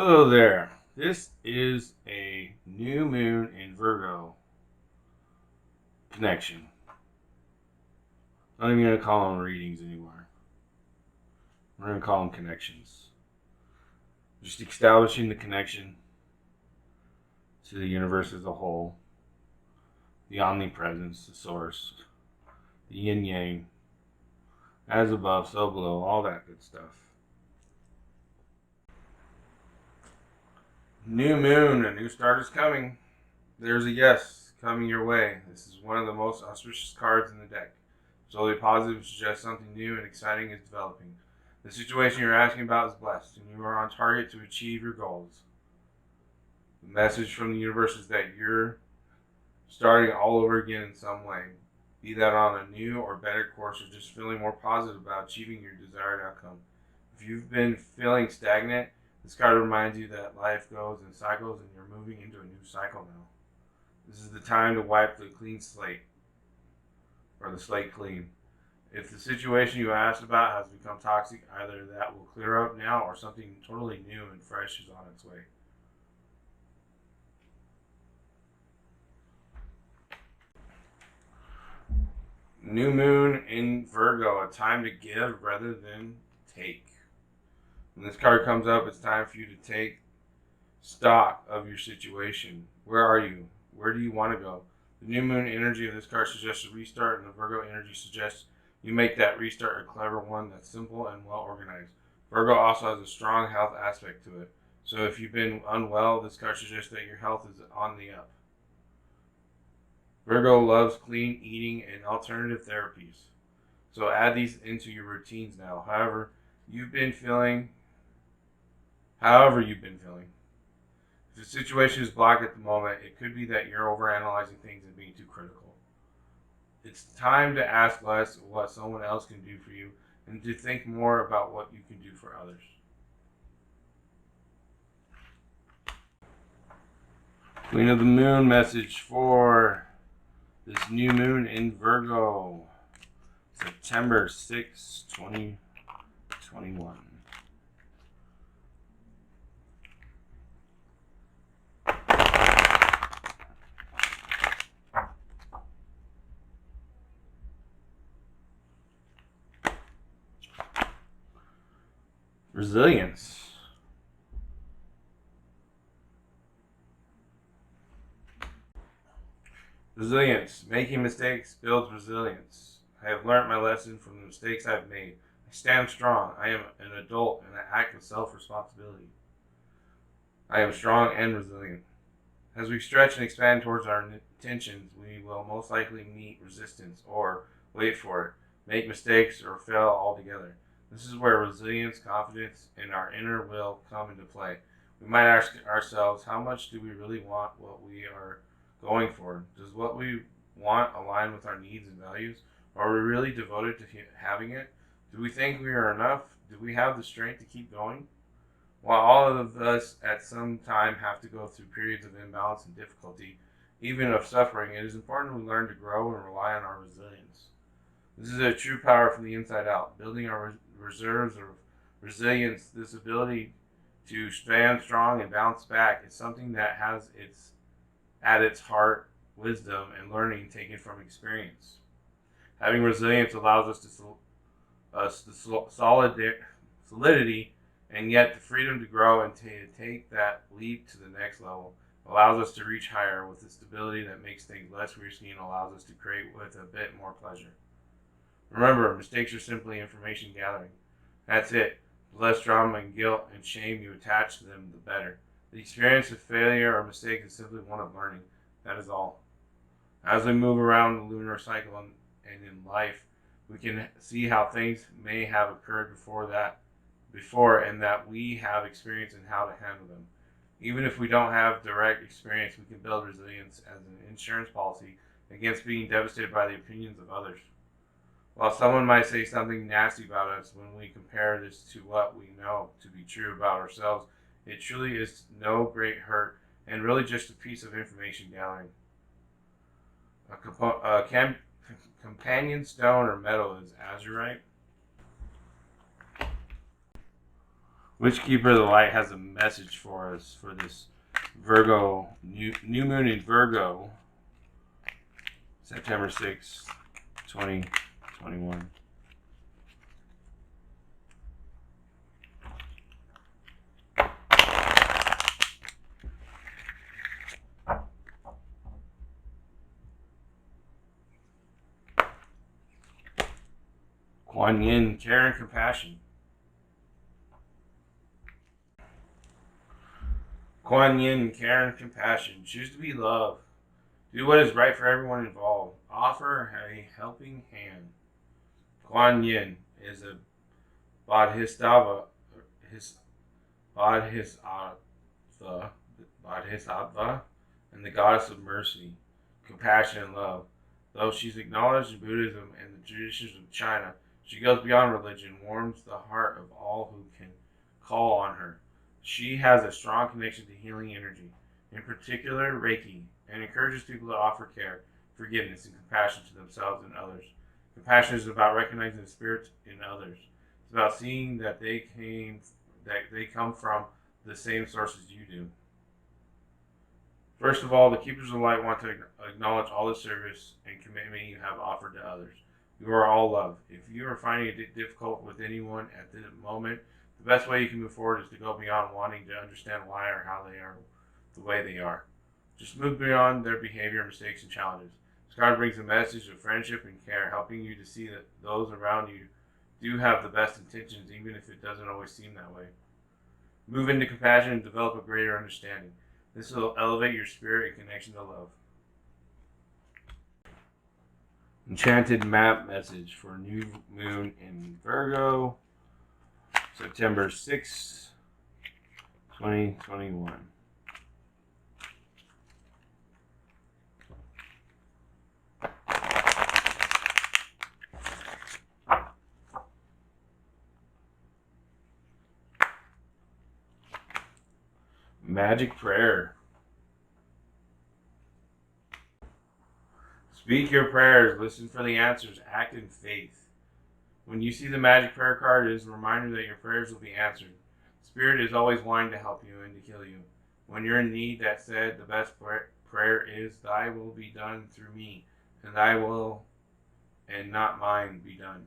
Hello there. This is a new moon in Virgo connection. I'm not even going to call them readings anymore. We're going to call them connections. Just establishing the connection to the universe as a whole, the omnipresence, the source, the yin yang, as above, so below, all that good stuff. New moon, a new start is coming. There's a yes coming your way. This is one of the most auspicious cards in the deck. Solely positive suggests something new and exciting is developing. The situation you're asking about is blessed, and you are on target to achieve your goals. The message from the universe is that you're starting all over again in some way, be that on a new or better course or just feeling more positive about achieving your desired outcome. If you've been feeling stagnant, this card reminds you that life goes in cycles and you're moving into a new cycle now. This is the time to wipe the clean slate, or the slate clean. If the situation you asked about has become toxic, either that will clear up now or something totally new and fresh is on its way. New moon in Virgo, a time to give rather than take. When this card comes up, it's time for you to take stock of your situation. Where are you? Where do you want to go? The new moon energy of this card suggests a restart, and the Virgo energy suggests you make that restart a clever one that's simple and well organized. Virgo also has a strong health aspect to it. So if you've been unwell, this card suggests that your health is on the up. Virgo loves clean eating and alternative therapies. So add these into your routines now. However you've been feeling. If the situation is blocked at the moment, it could be that you're overanalyzing things and being too critical. It's time to ask less of what someone else can do for you and to think more about what you can do for others. Queen of the Moon message for this new moon in Virgo, September 6, 2021. Resilience. Resilience. Making mistakes builds resilience. I have learned my lesson from the mistakes I've made. I stand strong. I am an adult and I act with self-responsibility. I am strong and resilient. As we stretch and expand towards our intentions, we will most likely meet resistance or wait for it, make mistakes, or fail altogether. This is where resilience, confidence, and our inner will come into play. We might ask ourselves, how much do we really want what we are going for? Does what we want align with our needs and values? Are we really devoted to having it? Do we think we are enough? Do we have the strength to keep going? While all of us at some time have to go through periods of imbalance and difficulty, even of suffering, it is important we learn to grow and rely on our resilience. This is a true power from the inside out, building our reserves of resilience. This ability to stand strong and bounce back is something that has at its heart wisdom and learning taken from experience. Having resilience allows us the solidity and yet the freedom to grow and to take that leap to the next level. Allows us to reach higher with the stability that makes things less risky and allows us to create with a bit more pleasure. Remember, mistakes are simply information gathering. That's it. The less drama and guilt and shame you attach to them, the better. The experience of failure or mistake is simply one of learning. That is all. As we move around the lunar cycle and in life, we can see how things may have occurred before and that we have experience in how to handle them. Even if we don't have direct experience, we can build resilience as an insurance policy against being devastated by the opinions of others. While someone might say something nasty about us, when we compare this to what we know to be true about ourselves, it truly is no great hurt and really just a piece of information gathering. A companion stone or metal is azurite. Which keeper of the light has a message for us for this Virgo new moon in Virgo, September 6th, 2021. Kuan Yin, care and compassion. Kuan Yin, care and compassion. Choose to be love. Do what is right for everyone involved. Offer a helping hand. Kuan Yin is a bodhisattva, his bodhisattva, bodhisattva, and the goddess of mercy, compassion, and love. Though she's acknowledged in Buddhism and the traditions of China, she goes beyond religion, warms the heart of all who can call on her. She has a strong connection to healing energy, in particular Reiki, and encourages people to offer care, forgiveness, and compassion to themselves and others. Compassion is about recognizing the spirit in others. It's about seeing that they come from the same source as you do. First of all, the Keepers of Light want to acknowledge all the service and commitment you have offered to others. You are all love. If you are finding it difficult with anyone at the moment, the best way you can move forward is to go beyond wanting to understand why or how they are the way they are. Just move beyond their behavior, mistakes, and challenges. This card brings a message of friendship and care, helping you to see that those around you do have the best intentions, even if it doesn't always seem that way. Move into compassion and develop a greater understanding. This will elevate your spirit and connection to love. Enchanted map message for new moon in Virgo, September 6th, 2021. Magic prayer. Speak your prayers, listen for the answers, act in faith. When you see the magic prayer card, it is a reminder that your prayers will be answered. Spirit is always wanting to help you and to heal you. When you're in need, that said, the best prayer is, Thy will be done through me, and Thy will and not mine be done.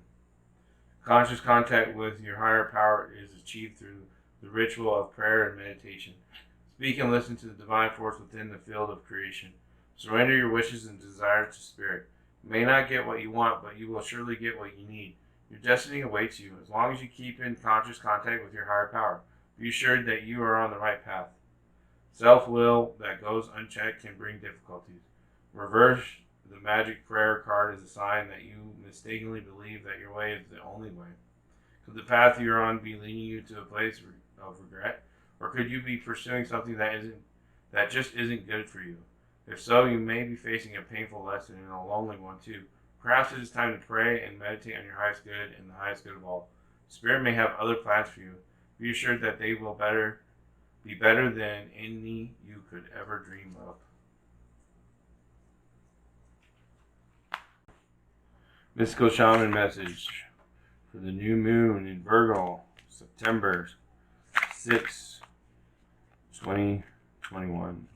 Conscious contact with your higher power is achieved through the ritual of prayer and meditation. Speak and listen to the divine force within the field of creation. Surrender your wishes and desires to Spirit. You may not get what you want, but you will surely get what you need. Your destiny awaits you, as long as you keep in conscious contact with your higher power. Be assured that you are on the right path. Self-will that goes unchecked can bring difficulties. Reverse the magic prayer card is a sign that you mistakenly believe that your way is the only way. Could the path you're on be leading you to a place of regret? Or could you be pursuing something that just isn't good for you? If so, you may be facing a painful lesson and a lonely one too. Perhaps it is time to pray and meditate on your highest good and the highest good of all. Spirit may have other plans for you. Be assured that they will be better than any you could ever dream of. Mystical Shaman message for the new moon in Virgo, September 6, 2021.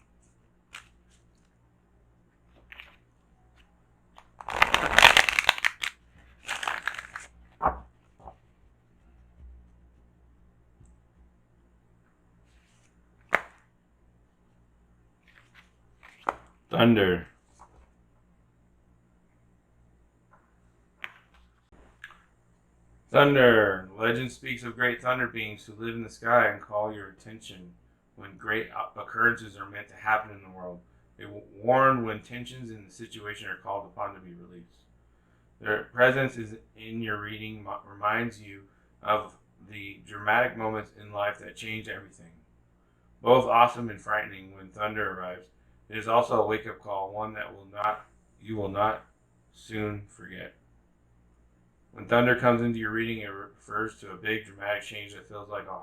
Thunder. Thunder. Legend speaks of great thunder beings who live in the sky and call your attention when great occurrences are meant to happen in the world. They warn when tensions in the situation are called upon to be released. Their presence is in your reading reminds you of the dramatic moments in life that change everything. Both awesome and frightening when thunder arrives. It is also a wake-up call, one that you will not soon forget. When thunder comes into your reading, it refers to a big dramatic change that feels like a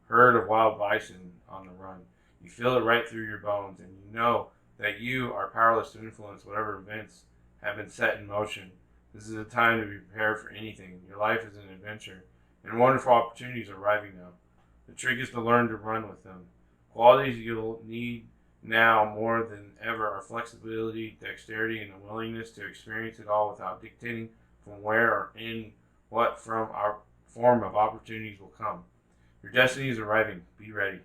herd of wild bison on the run. You feel it right through your bones, and you know that you are powerless to influence whatever events have been set in motion. This is a time to be prepared for anything. Your life is an adventure, and wonderful opportunities are arriving now. The trick is to learn to run with them. Qualities you'll need now more than ever are flexibility, dexterity, and a willingness to experience it all without dictating from where or in what from our form of opportunities will come. Your destiny is arriving. Be ready.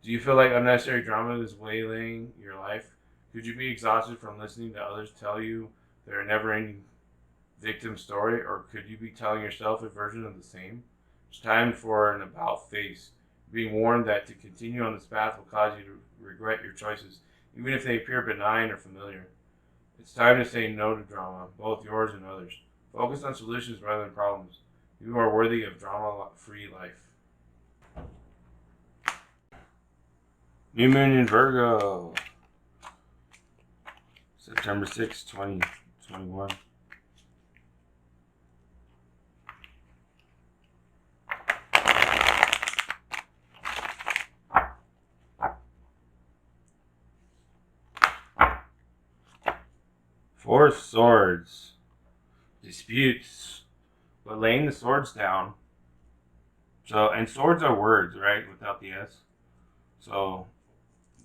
Do you feel like unnecessary drama is waylaying your life? Could you be exhausted from listening to others tell you their never-ending victim story, or could you be telling yourself a version of the same? It's time for an about face. Being warned that to continue on this path will cause you to regret your choices, even if they appear benign or familiar. It's time to say no to drama, both yours and others. Focus on solutions rather than problems. You are worthy of drama-free life. New Moon in Virgo, September 6, 2021. Four of Swords. Disputes. But laying the swords down. So, and swords are words, right? Without the S. So,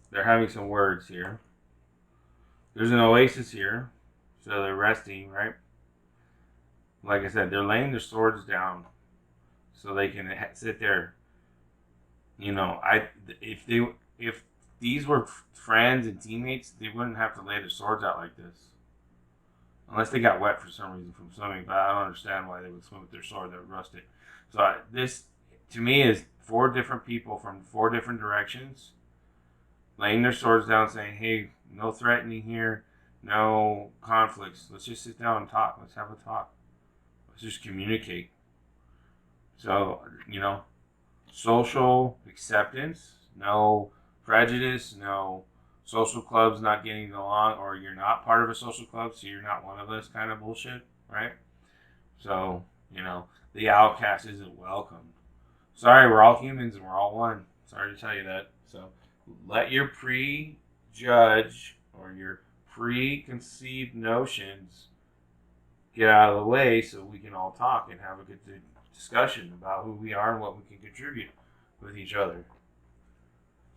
they're having some words here. There's an oasis here. So they're resting, right? Like I said, they're laying their swords down. So they can sit there. You know, if these were friends and teammates, they wouldn't have to lay their swords out like this. Unless they got wet for some reason from swimming, but I don't understand why they would swim with their sword that would rust it. So this, to me, is four different people from four different directions laying their swords down saying, hey, no threatening here, no conflicts. Let's just sit down and talk. Let's have a talk. Let's just communicate. So, you know, social acceptance, no prejudice, no social clubs not getting along, or you're not part of a social club, so you're not one of us kind of bullshit, right? So, you know, the outcast isn't welcome. Sorry, we're all humans and we're all one. Sorry to tell you that. So let your prejudge or your preconceived notions get out of the way so we can all talk and have a good discussion about who we are and what we can contribute with each other.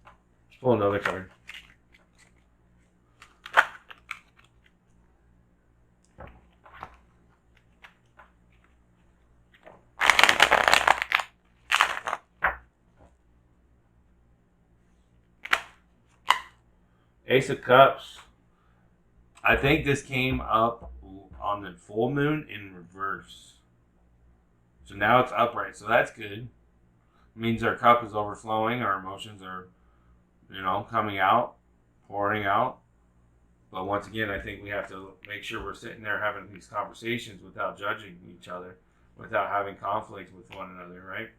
Let's pull another card. Ace of Cups. I think this came up on the full moon in reverse. So now it's upright. So that's good. It means our cup is overflowing. Our emotions are, you know, coming out, pouring out. But once again, I think we have to make sure we're sitting there having these conversations without judging each other, without having conflict with one another, right?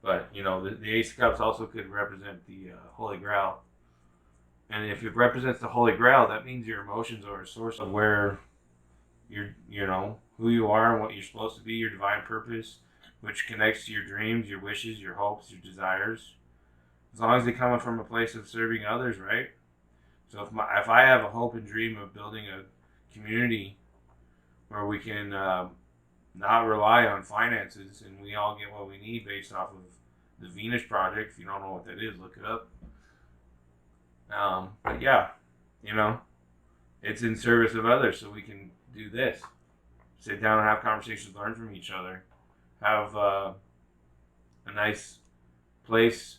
But, you know, the Ace of Cups also could represent the Holy Grail. And if it represents the Holy Grail, that means your emotions are a source of where you're, you know, who you are and what you're supposed to be, your divine purpose, which connects to your dreams, your wishes, your hopes, your desires. As long as they come from a place of serving others, right? So if I have a hope and dream of building a community where we can not rely on finances and we all get what we need based off of the Venus Project. If you don't know what that is, look it up. But yeah, you know, it's in service of others, so we can do this. Sit down and have conversations, learn from each other, have a nice place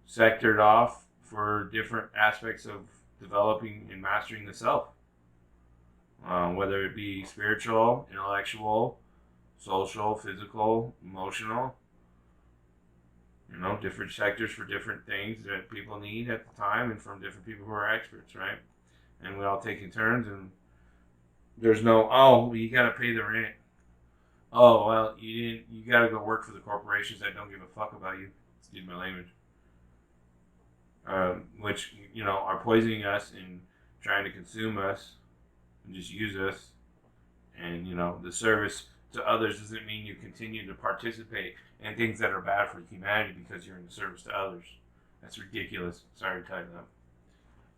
sectored off for different aspects of developing and mastering the self. Whether it be spiritual, intellectual, social, physical, emotional. You know, different sectors for different things that people need at the time and from different people who are experts, right? And we all take in turns, and there's no, oh, well, you got to pay the rent. Oh, well, you got to go work for the corporations that don't give a fuck about you. Excuse my language. Which, you know, are poisoning us and trying to consume us and just use us. And, you know, the service to others doesn't mean you continue to participate in things that are bad for humanity because you're in the service to others. That's ridiculous. Sorry to tell you that.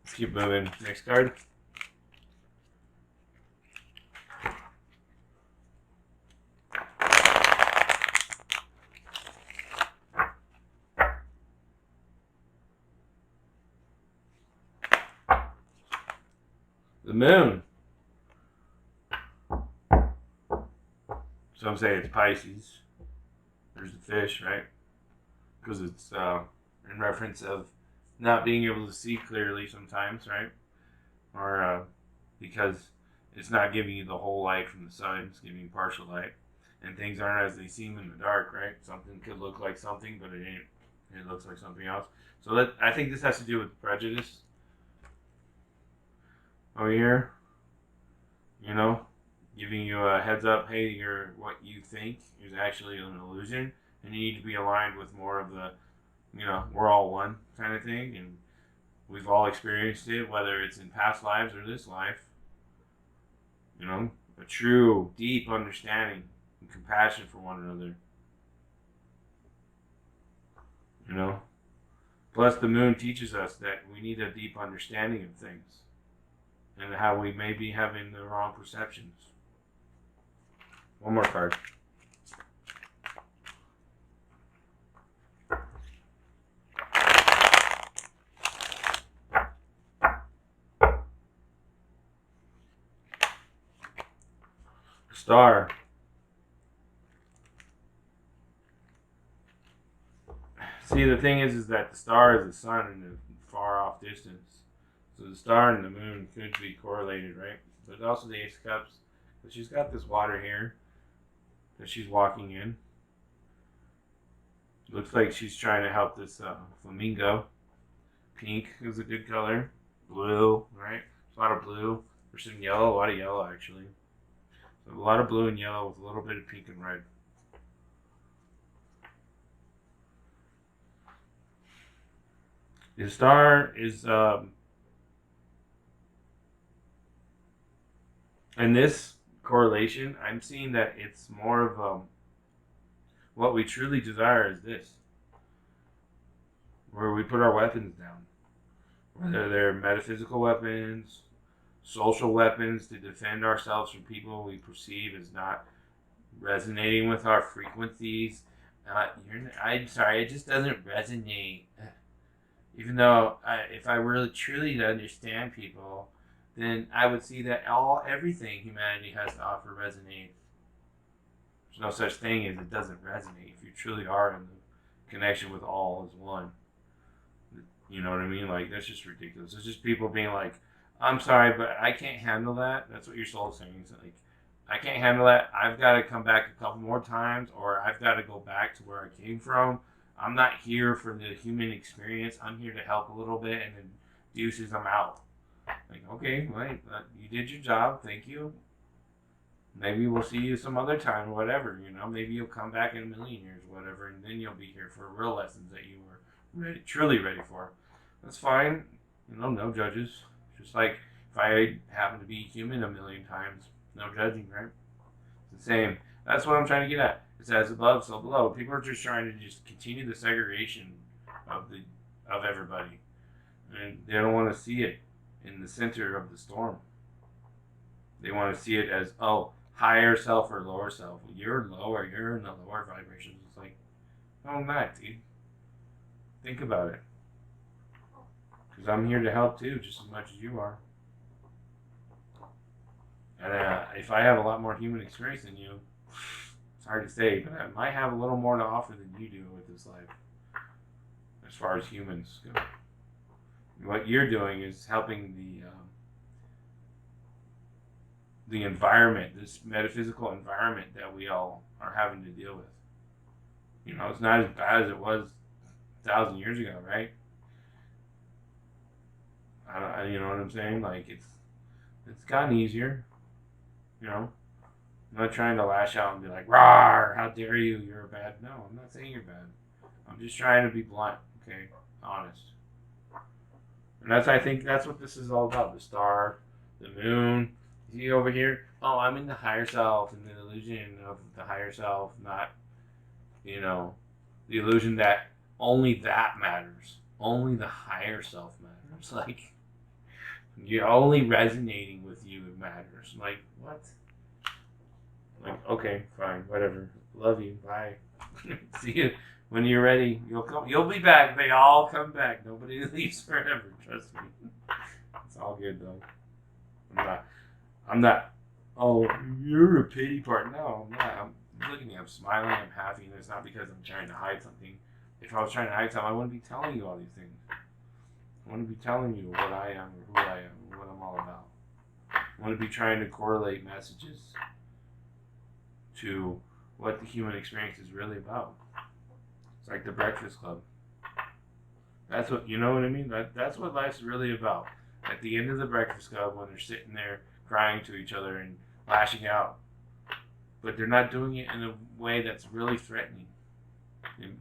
Let's keep moving. Next card. moon. Some say it's Pisces. There's the fish, right? Because it's in reference of not being able to see clearly sometimes, right? Or because it's not giving you the whole light from the sun, it's giving you partial light. And things aren't as they seem in the dark, right? Something could look like something, but it ain't. It looks like something else. So I think this has to do with prejudice. Over here, giving you a heads up, hey, what you think is actually an illusion, and you need to be aligned with more of the, we're all one kind of thing, and we've all experienced it, whether it's in past lives or this life. A true, deep understanding and compassion for one another. Plus the moon teaches us that we need a deep understanding of things and how we may be having the wrong perceptions. One more card. Star. See, the thing is that the star is the sun in a far off distance. So the star and the moon could be correlated, right? But also the Ace of Cups. So she's got this water here that she's walking in. Looks like she's trying to help this flamingo. Pink is a good color. Blue, right? There's a lot of blue. There's some yellow, a lot of yellow actually. So a lot of blue and yellow with a little bit of pink and red. The star is, in this correlation, I'm seeing that it's more of what we truly desire is this, where we put our weapons down, whether they're metaphysical weapons, social weapons to defend ourselves from people we perceive as not resonating with our frequencies. I'm sorry, it just doesn't resonate. Even though if I really truly to understand people, then I would see that everything humanity has to offer resonates. There's no such thing as it doesn't resonate if you truly are in the connection with all as one. You know what I mean? Like, that's just ridiculous. It's just people being like, I'm sorry, but I can't handle that. That's what your soul's saying. It's like, I can't handle that. I've got to come back a couple more times, or I've got to go back to where I came from. I'm not here for the human experience. I'm here to help a little bit, and then deuces, I'm out. Like, okay, right, you did your job. Thank you. Maybe we'll see you some other time, or whatever. Maybe you'll come back in a million years, or whatever, and then you'll be here for real lessons that you were truly ready for. That's fine. No judges. Just like if I happen to be human a million times, no judging, right? It's the same. That's what I'm trying to get at. It's as above, so below. People are just trying to just continue the segregation of everybody, and they don't want to see it in the center of the storm. They want to see it as, higher self or lower self. You're lower. You're in the lower vibrations. It's like, no, I'm not, dude. Think about it. Because I'm here to help too, just as much as you are. And if I have a lot more human experience than you, it's hard to say, but I might have a little more to offer than you do with this life, as far as humans go. What you're doing is helping the environment, this metaphysical environment that we all are having to deal with. It's not as bad as it was 1,000 years ago, right? You know what I'm saying? Like, it's gotten easier. I'm not trying to lash out and be like, "Rawr, how dare you? You're bad." No, I'm not saying you're bad. I'm just trying to be blunt, okay, honest. And I think that's what this is all about. The star, the moon. See over here? Oh, I'm in the higher self, and the illusion of the higher self, not, the illusion that only that matters. Only the higher self matters. Like, you're only resonating with you matters. Like, what? Like, okay, fine, whatever. Love you. Bye. See you when you're ready. You'll be back. They all come back. Nobody leaves forever. Trust me. It's all good though. I'm not. Oh, you're a pity part. No, I'm not. I'm looking at you. I'm smiling. I'm happy. And it's not because I'm trying to hide something. If I was trying to hide something, I wouldn't be telling you all these things. I wouldn't be telling you what I am, or who I am, or what I'm all about. I wouldn't be trying to correlate messages to what the human experience is really about. It's like the Breakfast Club. That's what, you know what I mean? That's what life's really about. At the end of the Breakfast Club, when they're sitting there crying to each other and lashing out, but they're not doing it in a way that's really threatening.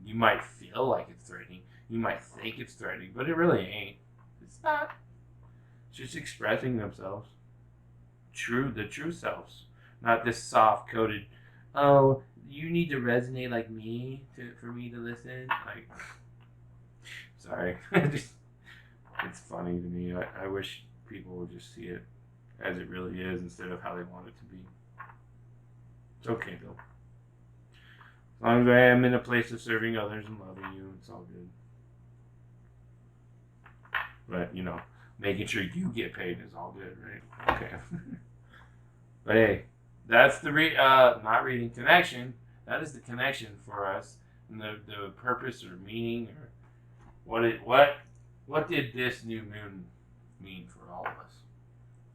You might feel like it's threatening. You might think it's threatening, but it really ain't. It's not. It's just expressing themselves. The true selves. Not this soft-coded, oh, you need to resonate like me for me to listen. Like, sorry. It's funny to me. I wish people would just see it as it really is instead of how they want it to be. It's okay, though. As long as I am in a place of serving others and loving you, it's all good. But, making sure you get paid is all good, right? Okay. But hey, that's the not reading connection. That is the connection for us, and the purpose or meaning, or what did this new moon mean for all of us?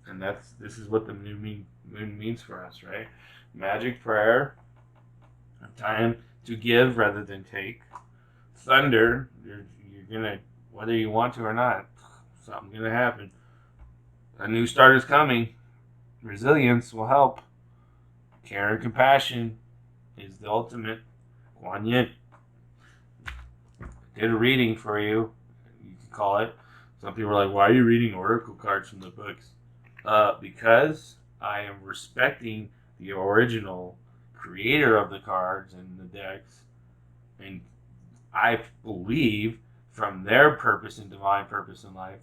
And this is what the new moon means for us, right? Magic prayer, a time to give rather than take. Thunder, you're gonna, whether you want to or not, something's gonna happen. A new start is coming. Resilience will help. Care and compassion is the ultimate. Kuan Yin. Did a reading for you. You can call it. Some people are like, why are you reading oracle cards from the books? Because I am respecting the original creator of the cards and the decks. And I believe from their purpose and divine purpose in life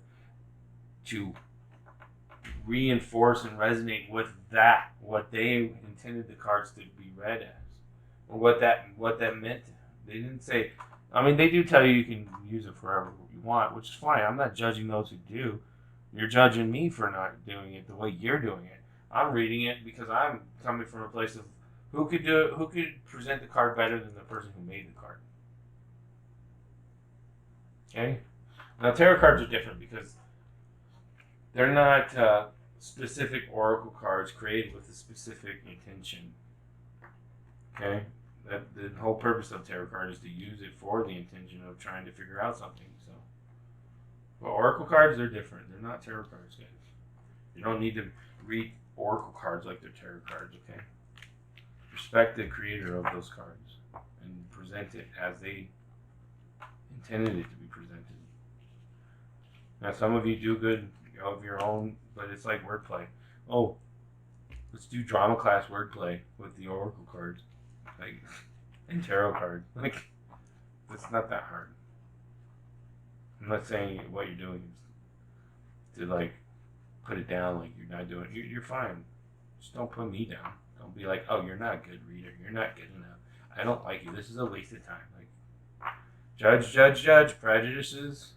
to reinforce and resonate with what they intended the cards to be read as, or what that meant. They didn't say. I mean, they do tell you can use it forever you want, which is fine. I'm not judging those who do. You're judging me for not doing it the way you're doing it. I'm reading it because I'm coming from a place of who could do it, who could present the card better than the person who made the card. Okay. Now tarot cards are different because they're not specific oracle cards created with a specific intention. Okay? The whole purpose of tarot card is to use it for the intention of trying to figure out something. So, but oracle cards, they're different. They're not tarot cards, guys. You don't need to read oracle cards like they're tarot cards, okay? Respect the creator of those cards and present it as they intended it to be presented. Now, some of you do good of your own, but it's like wordplay. Oh, let's do drama class wordplay with the oracle cards, like, and tarot cards. Like, it's not that hard. I'm not saying what you're doing is to like put it down like you're not doing. You're fine. Just don't put me down. Don't be like, oh, you're not a good reader. You're not good enough. I don't like you. This is a waste of time. Like, judge. Prejudices.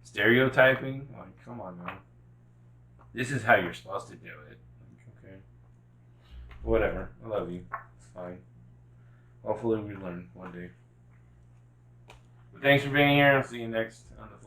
Stereotyping. Like, come on, man. This is how you're supposed to do it. Like, okay. Whatever. I love you. It's fine. Hopefully we learn one day. But thanks for being here. I'll see you next on the